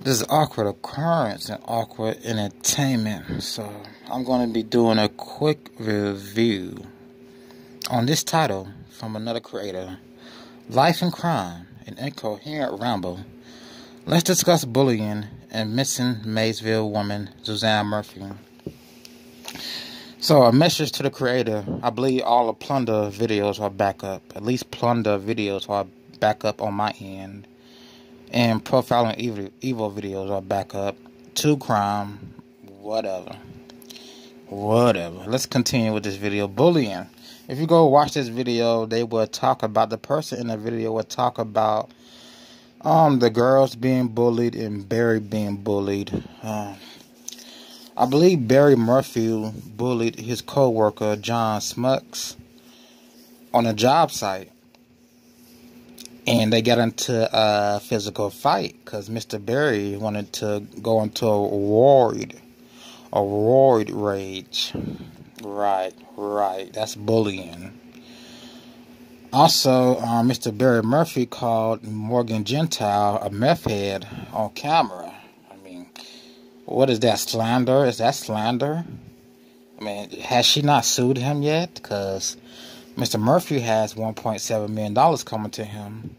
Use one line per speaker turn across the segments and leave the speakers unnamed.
This is awkward occurrence and awkward entertainment. So I'm going to be doing a quick review on this title from another creator, Life and Crime, an Incoherent Ramble. Let's discuss bullying and missing Maysville woman, Suzanne Murphy. So a message to the creator. I believe all the plunder videos are back up. At least plunder videos are back up on my end. And profiling evil videos are back up. True crime, whatever. Let's continue with this video. Bullying. If you go watch this video, they will talk about, the person in the video will talk about the girls being bullied and Barry being bullied. I believe Barry Morphew bullied his co-worker John Smucks on a job site. And they got into a physical fight because Mr. Barry wanted to go into a roid rage. Right. That's bullying. Also, Mr. Barry Morphew called Morgan Gentile a meth head on camera. I mean, what is that, slander? Is that slander? I mean, has she not sued him yet? Because Mr. Murphy has $1.7 million coming to him.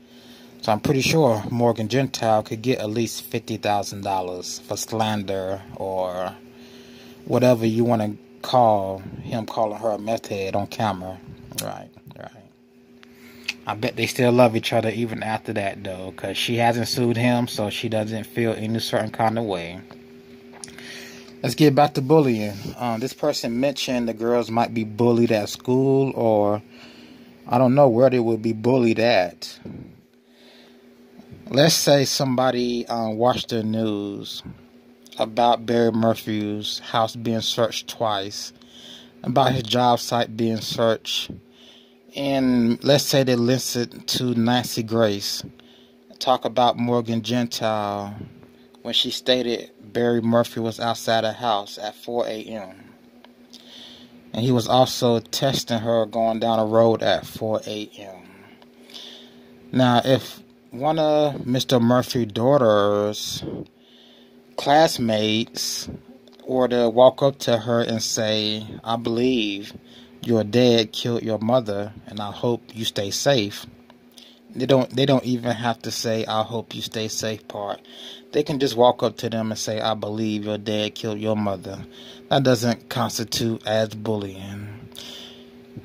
So I'm pretty sure Morgan Gentile could get at least $50,000 for slander or whatever you want to call him, calling her a meth head on camera. Right. I bet they still love each other even after that, though, because she hasn't sued him, so she doesn't feel any certain kind of way. Let's get back to bullying. This person mentioned the girls might be bullied at school, or I don't know where they would be bullied at. Let's say somebody watched the news about Barry Morphew's house being searched twice, about his job site being searched, and let's say they listened to Nancy Grace talk about Morgan Gentile when she stated Barry Morphew was outside the house at 4 a.m. And he was also testing her going down the road at 4 a.m. Now, if one of Mr. Murphy's daughter's classmates were to walk up to her and say, I believe your dad killed your mother and I hope you stay safe. They don't even have to say I hope you stay safe part. They can just walk up to them and say, I believe your dad killed your mother. That doesn't constitute as bullying.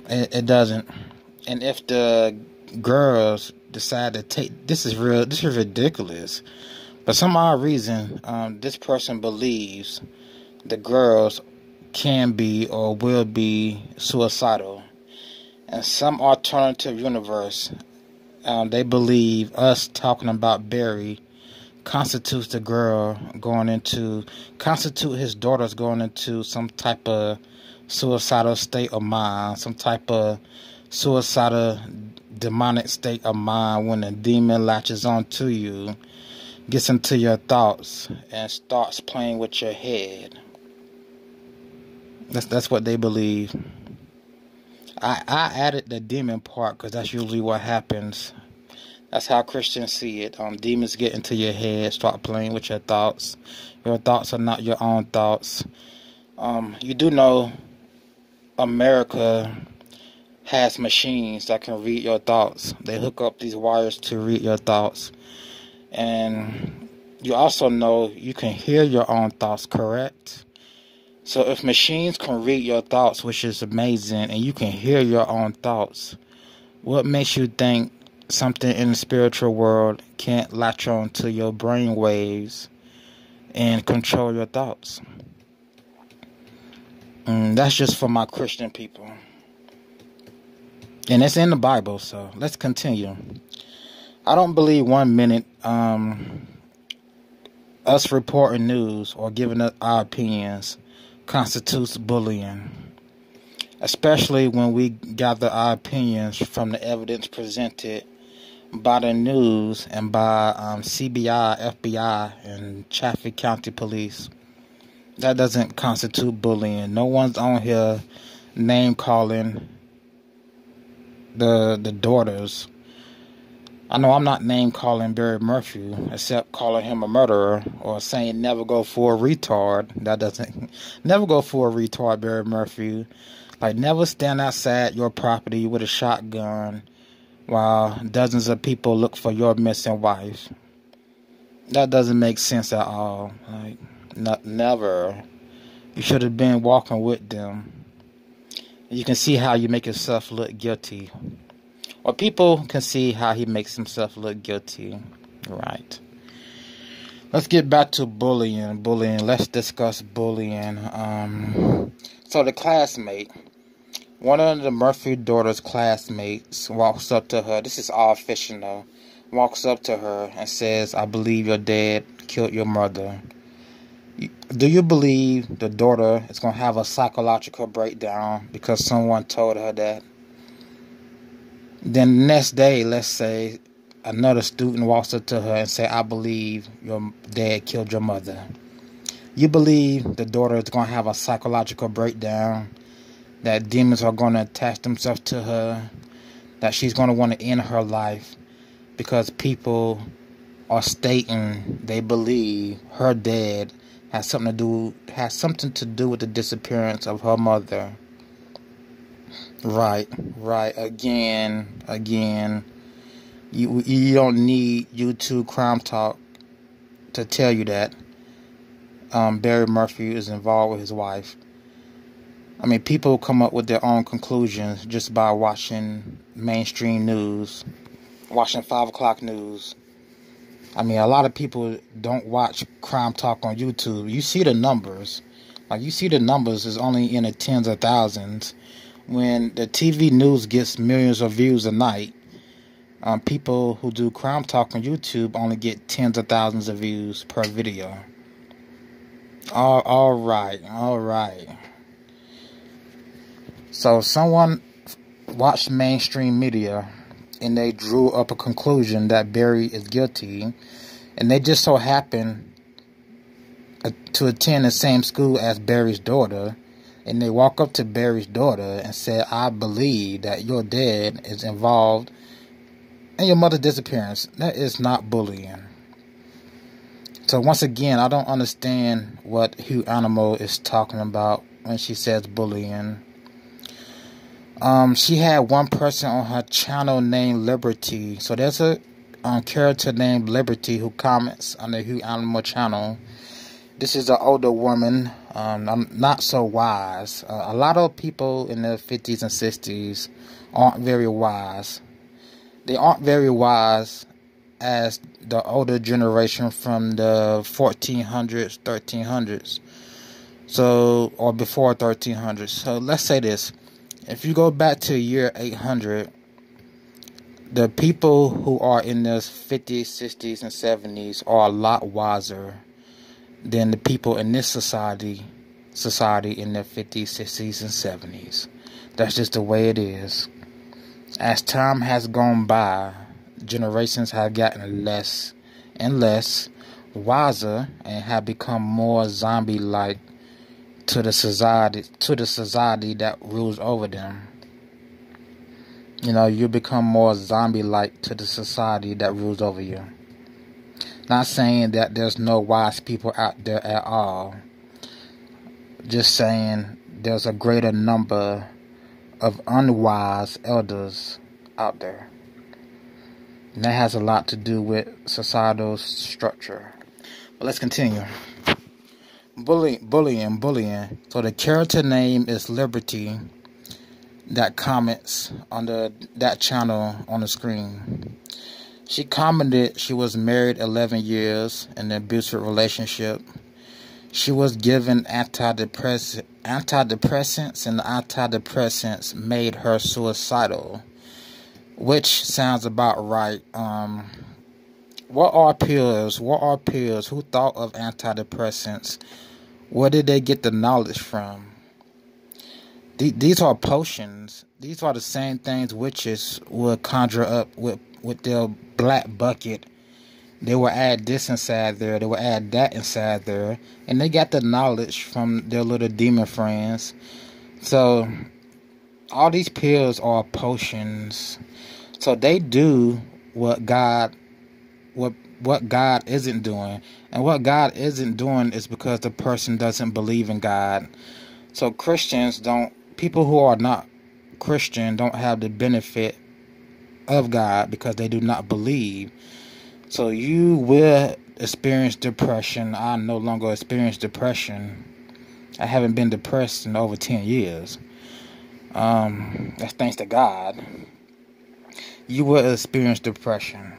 It doesn't. And if the girls decide to take, this is ridiculous. For some odd reason, this person believes the girls can be or will be suicidal. In some alternative universe, they believe us talking about Barry constitutes his daughters going into some type of suicidal state of mind, some type of suicidal demonic state of mind when a demon latches onto you, gets into your thoughts, and starts playing with your head. That's what they believe. I added the demon part because that's usually what happens. That's how Christians see it. Demons get into your head, start playing with your thoughts. Your thoughts are not your own thoughts. You do know America has machines that can read your thoughts. They hook up these wires to read your thoughts. And you also know you can hear your own thoughts, correct? So if machines can read your thoughts, which is amazing, and you can hear your own thoughts, what makes you think something in the spiritual world can't latch on to your brain waves and control your thoughts? That's just for my Christian people. And it's in the Bible, so let's continue. I don't believe 1 minute us reporting news or giving up our opinions constitutes bullying, especially when we gather our opinions from the evidence presented by the news and by CBI, FBI, and Chaffee County Police. That doesn't constitute bullying. No one's on here name calling the daughters I know I'm not name calling Barry Morphew, except calling him a murderer or saying never go for a retard. That doesn't, never go for a retard, Barry Morphew. Like, never stand outside your property with a shotgun while dozens of people look for your missing wife. That doesn't make sense at all. Like, never. You should have been walking with them. You can see how you make yourself look guilty. Or people can see how he makes himself look guilty. Right. Let's get back to bullying. Let's discuss bullying. So the classmate. One of the Murphy daughter's classmates walks up to her. This is all fictional. Walks up to her and says, I believe your dad killed your mother. Do you believe the daughter is going to have a psychological breakdown because someone told her that? Then the next day, let's say, another student walks up to her and say, I believe your dad killed your mother. You believe the daughter is going to have a psychological breakdown, that demons are going to attach themselves to her, that she's going to want to end her life because people are stating they believe her dad has something to do with the disappearance of her mother. Right. Again. You don't need YouTube crime talk to tell you that Barry Morphew is involved with his wife. I mean, people come up with their own conclusions just by watching mainstream news, watching 5 o'clock news. I mean, a lot of people don't watch crime talk on YouTube. You see the numbers. Like, you see the numbers is only in the tens of thousands. When the TV news gets millions of views a night, people who do crime talk on YouTube only get tens of thousands of views per video. All right. So someone watched mainstream media and they drew up a conclusion that Barry is guilty, and they just so happen to attend the same school as Barry's daughter, and they walk up to Barry's daughter and say, I believe that your dad is involved in your mother's disappearance. That is not bullying. So once again, I don't understand what Hugh Animal is talking about when she says bullying. She had one person on her channel named Liberty. So there's a character named Liberty who comments on the Hugh Animal channel. This is an older woman, not so wise. A lot of people in their 50s and 60s aren't very wise. They aren't very wise as the older generation from the 1400s, 1300s. So, or before 1300s. So let's say this. If you go back to year 800, the people who are in their 50s, 60s, and 70s are a lot wiser than the people in this society in their 50s, 60s, and 70s. That's just the way it is. As time has gone by, generations have gotten less and less wiser and have become more zombie-like to the society that rules over them. You know, you become more zombie-like to the society that rules over you. Not saying that there's no wise people out there at all. Just saying there's a greater number of unwise elders out there. And that has a lot to do with societal structure. But let's continue. Bullying. So the character name is Liberty that comments on that channel on the screen. She commented she was married 11 years in an abusive relationship. She was given antidepressants, and the antidepressants made her suicidal, which sounds about right. What are pills? Who thought of antidepressants? Where did they get the knowledge from? These are potions. These are the same things witches would conjure up with their black bucket. They will add this inside there. They will add that inside there. And they got the knowledge from their little demon friends. So, all these pills are potions. So, they do what God isn't doing. And what God isn't doing is because the person doesn't believe in God. So people who are not Christian don't have the benefit of God because they do not believe. So you will experience depression. I no longer experience depression. I haven't been depressed in over 10 years. That's thanks to God. You will experience depression.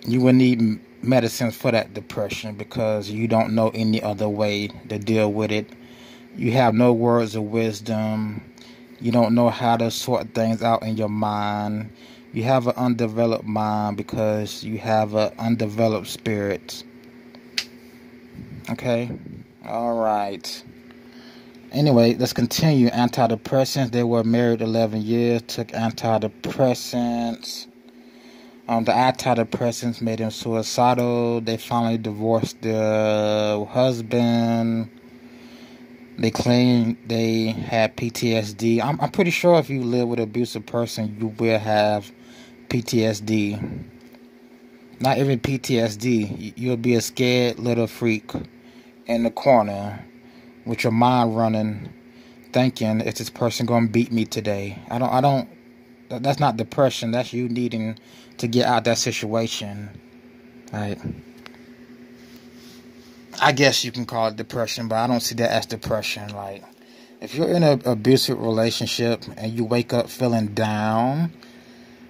You will need medicines for that depression because you don't know any other way to deal with it. You have no words of wisdom. You don't know how to sort things out in your mind. You have an undeveloped mind because you have an undeveloped spirit. Okay? All right. Anyway, let's continue. Antidepressants. They were married 11 years, took antidepressants. The antidepressants made him suicidal. They finally divorced their husband. They claimed they had PTSD. I'm pretty sure if you live with an abusive person, you will have PTSD. Not even PTSD. You'll be a scared little freak in the corner with your mind running, thinking, is this person going to beat me today? That's not depression. That's you needing to get out of that situation. Right? I guess you can call it depression, but I don't see that as depression. Like, if you're in an abusive relationship and you wake up feeling down,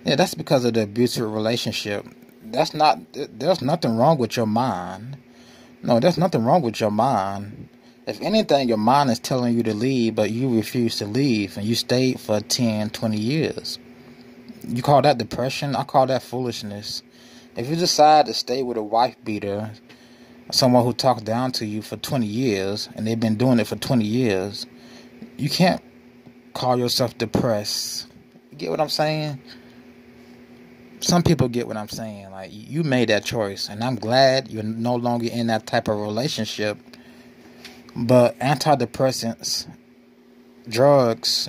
yeah, that's because of the abusive relationship. There's nothing wrong with your mind. No, there's nothing wrong with your mind. If anything, your mind is telling you to leave, but you refuse to leave, and you stayed for 10, 20 years. You call that depression? I call that foolishness. If you decide to stay with a wife beater, someone who talks down to you for 20 years, and they've been doing it for 20 years, you can't call yourself depressed. You get what I'm saying? Some people get what I'm saying. Like, you made that choice, and I'm glad you're no longer in that type of relationship. But antidepressants, drugs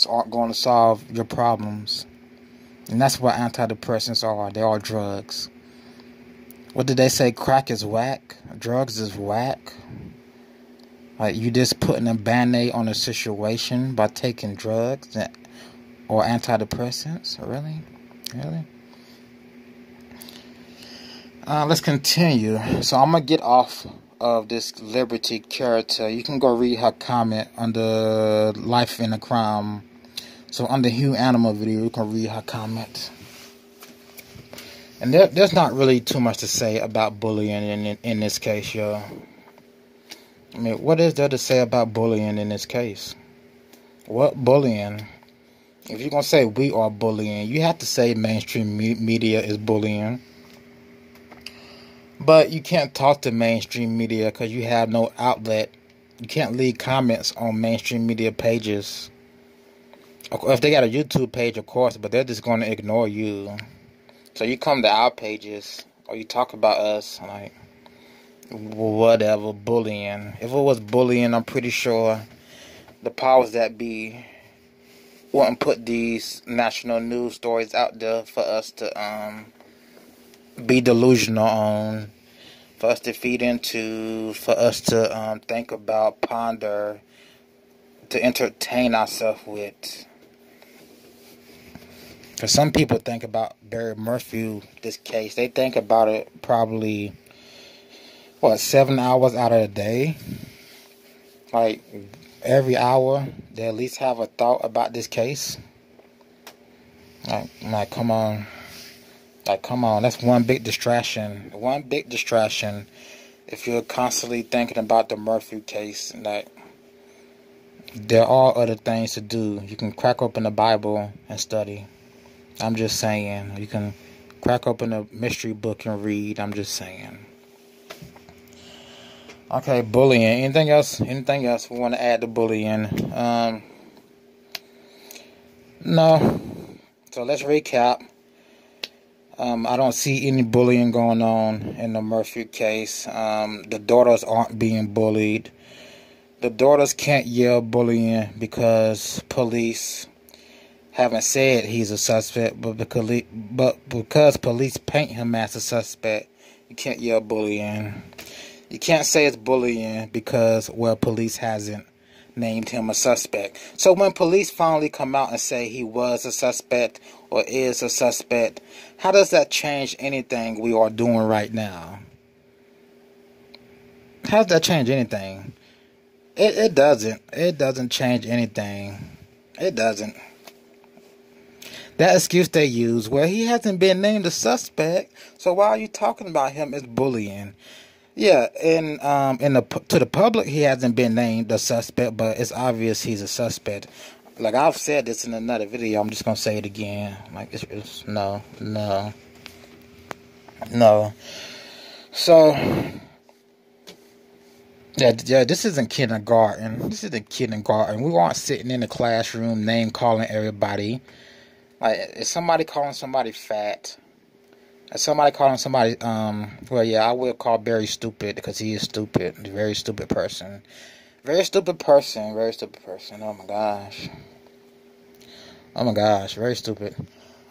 aren't going to solve your problems. And that's what antidepressants are. They are drugs. What did they say? Crack is whack. Drugs is whack. Like, you just putting a band-aid on a situation by taking drugs or antidepressants? Really? Let's continue. So I'm going to get off of this Liberty character. You can go read her comment under Life in a Crime. So under Hugh Animal video, you can read her comment. And there's not really too much to say about bullying in this case, y'all. I mean, what is there to say about bullying in this case? What bullying? If you're going to say we are bullying, you have to say mainstream media is bullying. But you can't talk to mainstream media because you have no outlet. You can't leave comments on mainstream media pages. If they got a YouTube page, of course, but they're just going to ignore you. So you come to our pages, or you talk about us, like, whatever, bullying. If it was bullying, I'm pretty sure the powers that be wouldn't put these national news stories out there for us to be delusional on, for us to feed into, for us to think about, ponder, to entertain ourselves with. For some people think about Barry Morphew, this case, they think about it probably, 7 hours out of the day? Like, every hour, they at least have a thought about this case? Like, come on. Like, come on, that's one big distraction. One big distraction if you're constantly thinking about the Morphew case. Like, there are other things to do. You can crack open the Bible and study. I'm just saying. You can crack open a mystery book and read. I'm just saying. Okay, bullying. Anything else? Anything else we want to add to bullying? No. So let's recap. I don't see any bullying going on in the Morphew case. The daughters aren't being bullied. The daughters can't yell bullying because police haven't said he's a suspect, but because police paint him as a suspect, you can't yell bullying. You can't say it's bullying because, well, police hasn't named him a suspect. So when police finally come out and say he was a suspect or is a suspect, how does that change anything we are doing right now? How does that change anything? It doesn't. It doesn't change anything. It doesn't. That excuse they use, well, he hasn't been named a suspect, so why are you talking about him as bullying? Yeah, to the public, he hasn't been named a suspect, but it's obvious he's a suspect. Like I've said this in another video, I'm just gonna say it again. Like it's no. So yeah, this isn't kindergarten. This isn't kindergarten. We aren't sitting in the classroom name calling everybody. Like, is somebody calling somebody fat? Is somebody calling somebody, well, yeah, I will call Barry stupid because he is stupid. He's a very stupid person. Very stupid person. Very stupid person. Oh, my gosh. Oh, my gosh. Very stupid.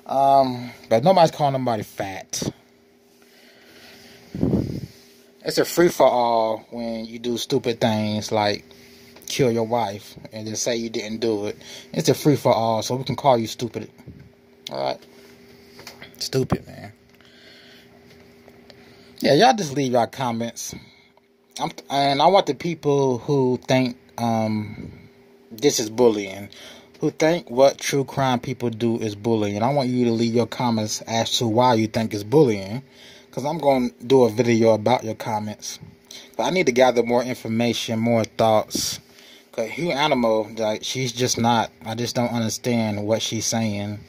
But nobody's calling nobody fat. It's a free-for-all when you do stupid things like kill your wife and then say you didn't do it. It's a free-for-all, so we can call you stupid. Alright? Stupid, man. Yeah, y'all just leave y'all comments. And I want the people who think this is bullying, who think what true crime people do is bullying. I want you to leave your comments as to why you think it's bullying, because I'm going to do a video about your comments. But I need to gather more information, more thoughts. Because Hugh Animal, like, she's just not, I just don't understand what she's saying.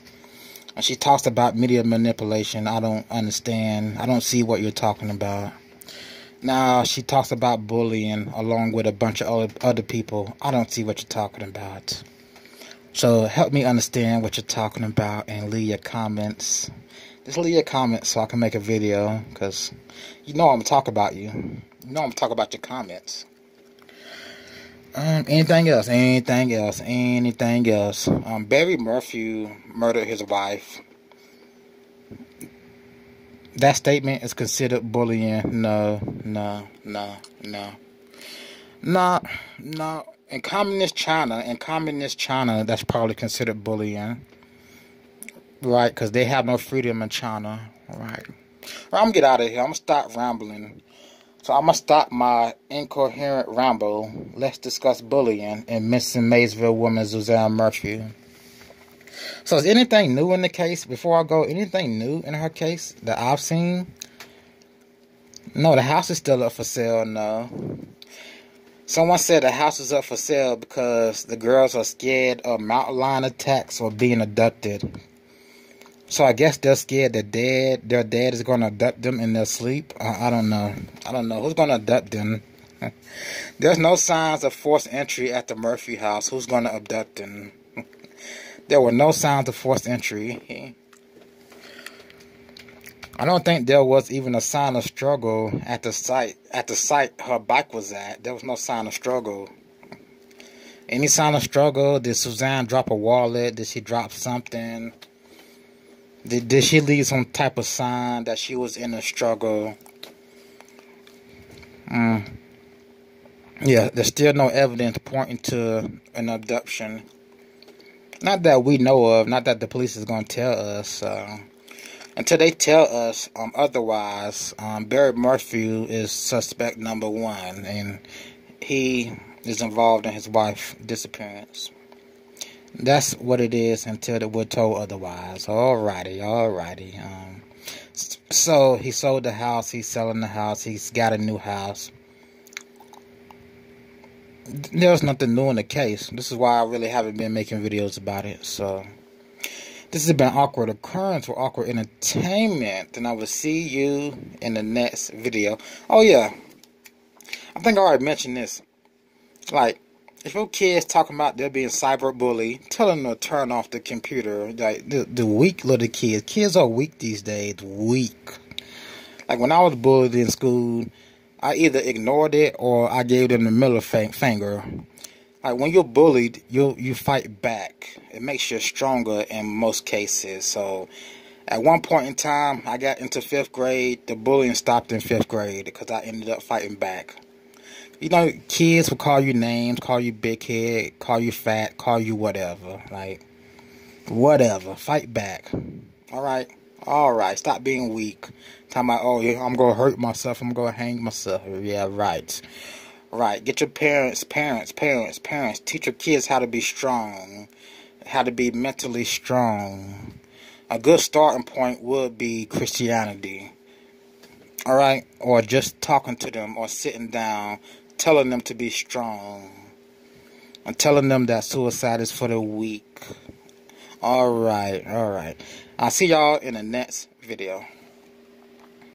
And she talks about media manipulation. I don't understand. I don't see what you're talking about. Now, she talks about bullying along with a bunch of other people. I don't see what you're talking about. So, help me understand what you're talking about and leave your comments. Just leave your comments so I can make a video. Because you know I'm going to talk about you. You know I'm going to talk about your comments. Anything else? Barry Morphew murdered his wife. That statement is considered bullying. No. In communist China, that's probably considered bullying. Right, because they have no freedom in China. Right. I'm going to get out of here. I'm going to stop rambling. So I'm going to stop my incoherent ramble. Let's discuss bullying and missing Maysville woman Suzanne Morphew. So is anything new in the case? Before I go, anything new in her case that I've seen? No, the house is still up for sale, no. Someone said the house is up for sale because the girls are scared of mountain lion attacks or being abducted. So I guess they're scared that their dad is going to abduct them in their sleep. I don't know. Who's going to abduct them? There's no signs of forced entry at the Morphew house. Who's going to abduct them? There were no signs of forced entry. I don't think there was even a sign of struggle at the site. At the site her bike was at, there was no sign of struggle. Any sign of struggle? Did Suzanne drop a wallet? Did she drop something? Did she leave some type of sign that she was in a struggle? Yeah, there's still no evidence pointing to an abduction. Not that we know of, not that the police is going to tell us. Until they tell us otherwise, Barry Morphew is suspect number 1, and he is involved in his wife's disappearance. That's what it is until we're told otherwise. Alrighty. So he sold the house. He's selling the house. He's got a new house. There's nothing new in the case. This is why I really haven't been making videos about it. So this has been Awkward Occurrence for Awkward Entertainment, and I will see you in the next video. Oh yeah, I think I already mentioned this. Like, if your kids talking about they're being cyberbullied, tell them to turn off the computer. Like, the weak little kids are weak these days. Weak. Like, when I was bullied in school, I either ignored it or I gave them the middle finger. Like when you're bullied, you fight back. It makes you stronger in most cases. So at one point in time, I got into 5th grade. The bullying stopped in 5th grade because I ended up fighting back. You know, kids will call you names, call you big head, call you fat, call you whatever. Like, whatever. Fight back. Alright? Alright. Stop being weak. Talking about, oh, yeah, I'm going to hurt myself. I'm going to hang myself. Yeah, right. Right. Get your parents. Teach your kids how to be strong. How to be mentally strong. A good starting point would be Christianity. Alright? Or just talking to them or sitting down, telling them to be strong. And telling them that suicide is for the weak. Alright. I'll see y'all in the next video.